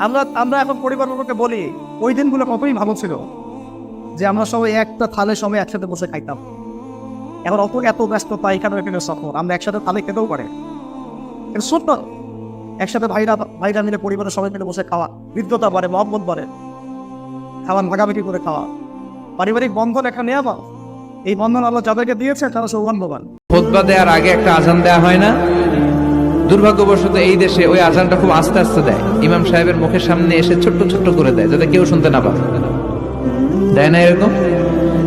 আমরা আমরা এখন পরিবারকে বলি ওই দিনগুলো কতই ভালো ছিল, যে আমরা সবাই একটা থালে সবাই একসাথে বসে খাইতাম। এখন এত ব্যস্ততা, এখানে সফর, আমরা একসাথে থালে খেতেও পারে, এটা সত্য। একসাথে ভাইরা মিলে পরিবারের সবাই মিলে বসে খাওয়া, হৃদ্যতা বাড়ে, মহব্বত বাড়ে, খাবার ভাগাভাগি করে খাওয়া, পারিবারিক বন্ধন একটা নেওয়া। এই বন্ধন আল্লাহ যাদেরকে দিয়েছে তারা সৌভাগ্যবান। খুতবা দেওয়ার আগে একটা আজান দেওয়া হয় না? দুর্ভাগ্যবশত এই দেশে ওই আজানটা খুব আস্তে আস্তে দেয়, ইমাম সাহেবের মুখের সামনে এসে ছোট্ট ছোট্ট করে দেয়, যাতে কেউ শুনতে না পায়, দেয় না এরকম?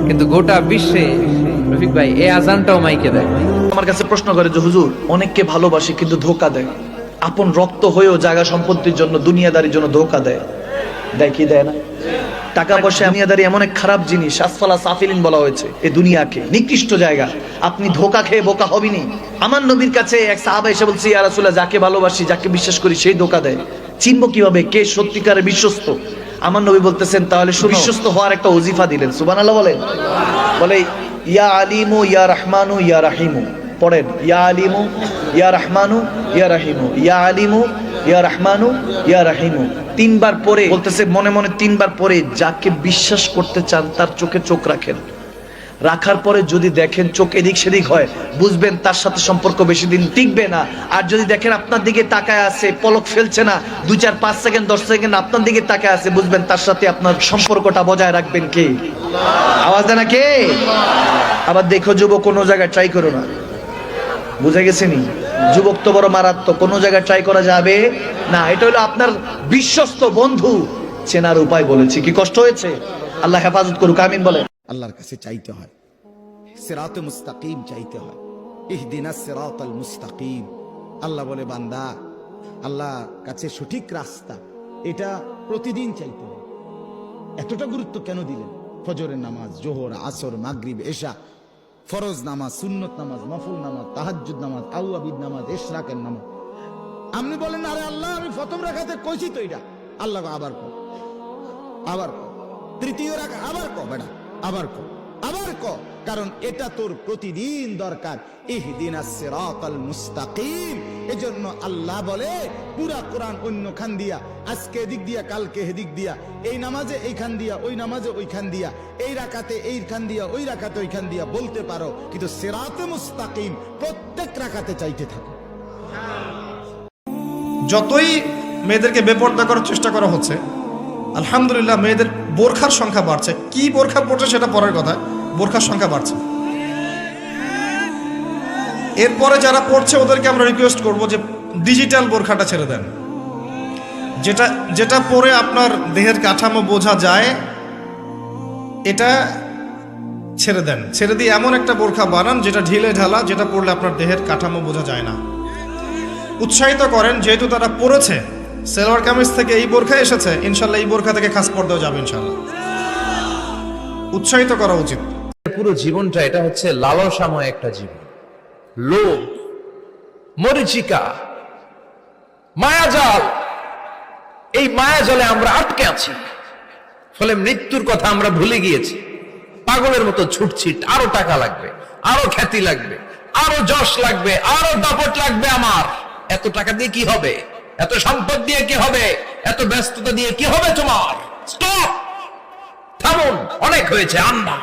কিন্তু গোটা বিশ্বে রফিক ভাই এই আজানটাও মাইকে দেয়। আমার কাছে প্রশ্ন করে যে হুজুর, অনেককে ভালোবাসে কিন্তু ধোকা দেয়, আপন রক্ত হয়েও জায়গা সম্পত্তির জন্য, দুনিয়াদারির জন্য ধোকা দেয়। দেয় কি দেয় না? টাকা পয়সা দুনিয়াদারি এমন এক খারাপ জিনিস, আসফালা সাফিলিন বলা হয়েছে এই দুনিয়াকে, নিকৃষ্ট জায়গা। আপনি ধোকা খেয়ে বোকা হবেনি। আমার নবীর কাছে এক সাহাবা এসে বলছে, ইয়া রাসূলুল্লাহ, যাকে ভালোবাসি, যাকে বিশ্বাস করি, সেই ধোকা দেয়, চিনবো কিভাবে কে সত্যিকারের বিশ্বস্ত? আমার নবী বলতেছেন, তাহলে বিশ্বস্ত হওয়ার একটা ওজিফা দিলেন। সুবহানাল্লাহ বলেন। বলে ইয়া আলিমু ইয়া রহমানু ইয়া রাহিমু, পড়েন ইয়া আলিমু ইয়া রহমানু ইয়া রাহিমু, ইয়া আলিমু ইয়া রহমানু ইয়া রাহিমু, তিনবার পরে বলতেছে, মনে মনে তিনবার পরে যাকে বিশ্বাস করতে চান তার চোখে চোখ রাখেন। রাখার পরে যদি দেখেন চোখ এদিক সেদিক হয়, বুঝবেন তার সাথে সম্পর্ক বেশি দিন টিকবে না। আর যদি দেখেন আপনার দিকে তাকায় আছে, পলক ফেলছে না, 2, 4, 5 সেকেন্ড 10 সেকেন্ড আপনার দিকে তাকায় আছে, বুঝবেন তার সাথে আপনার সম্পর্কটা বজায় রাখবেন কে? আওয়াজ দেয় না কে? আবার দেখো যুবক, কোনো জায়গায় ট্রাই করো না। বুঝে গেছেনি? যুবক তো বড় মারাত্মক, কোনো জায়গায় ট্রাই করা যাবে না। এটা হলো আপনার বিশ্বস্ত বন্ধু চেনার উপায়। বলেছি কি কষ্ট হয়েছে? আল্লাহ হেফাজত করুক, আমিন বলেন। আল্লাহর কাছে চাইতে হয়, সিরাতে মুস্তাকিম চাইতে হয়, ইহদিনাস সিরাতাল মুস্তাকিম। আল্লাহ বলে, বান্দা, আল্লাহ কাছে সঠিক রাস্তা, এটা প্রতিদিন চাইতে হয়। এতটা গুরুত্ব কেন দিলেন? ফজরের নামাজ, জোহর, আসর, মাগরিব, এশা, ফরজ নামাজ, সুন্নত নামাজ, নফল নামাজ, তাহাজ্জুদ নামাজ, আউয়াবিদ নামাজ, ইশরাকের নামাজ। আপনি বলেন, আরে আল্লাহ, আমি প্রথম রাকাতে কইছি তো এটা। আল্লাহ আবার কো, আবার কো, তৃতীয় রাকাত আবার কো, বেটা আবার কো, আবার কো, কারণ এটা তোর প্রতিদিন দরকার। ইহদিনাস সিরাতাল মুস্তাকিম। এজন্য আল্লাহ বলে পুরা কোরআন অন্য খান দিয়া, আজকে এদিক দিয়া, কালকে এদিক দিয়া, এই নামাজে এইখান দিয়া, ওই নামাজে ওইখান দিয়া, এই রাকাতে এইখান দিয়া, ওই রাকাতে ওইখান দিয়া বলতে পারো, কিন্তু সিরাতে মুস্তাকিম প্রত্যেক রাকাতে চাইতে থাকো। যতই মেয়েদেরকে বেপর্দা করার চেষ্টা করা হচ্ছে, আলহামদুলিল্লাহ মেয়েদের বোরখার সংখ্যা বাড়ছে। কি বোরখা পড়ছে সেটা পরের কথা, বোরখার সংখ্যা বাড়ছে। এরপরে যারা পড়ছে ওদেরকে আমরা রিকোয়েস্ট করব যে ডিজিটাল বোরখাটা ছেড়ে দেন, যেটা যেটা পরে আপনার দেহের কাঠামো বোঝা যায়, এটা ছেড়ে দেন। ছেড়ে দিয়ে এমন একটা বোরখা বানান যেটা ঢিলে ঢালা, যেটা পরলে আপনার দেহের কাঠামো বোঝা যায় না। উৎসাহিত করেন, যেহেতু তারা পড়েছে, সেলোয়ার কামিজ থেকে এই বোরখা এসেছে, ইনশাল্লাহ এই বোরখা থেকে খাস পর্দাও যাবে ইনশাল্লাহ। উৎসাহিত করা উচিত। পুরো জীবনটা এটা হচ্ছে লালসাময় একটা জীবন, লোভ, মরিচিকা, মায়াজাল। এই মায়াজালে আমরা আটকে আছি, ফলে মৃত্যুর কথা আমরা ভুলে গিয়েছি। পাগলের মতো ছুটছি, আরো টাকা লাগবে, আরো খ্যাতি লাগবে, আরো যশ লাগবে, আরো দাপট লাগবে। আমার এত টাকা দিয়ে কি হবে? এত সম্পদ দিয়ে কি হবে? এত ব্যস্ততা দিয়ে কি হবে তোমার? স্টপ, থামুন, অনেক হয়েছে। আন্না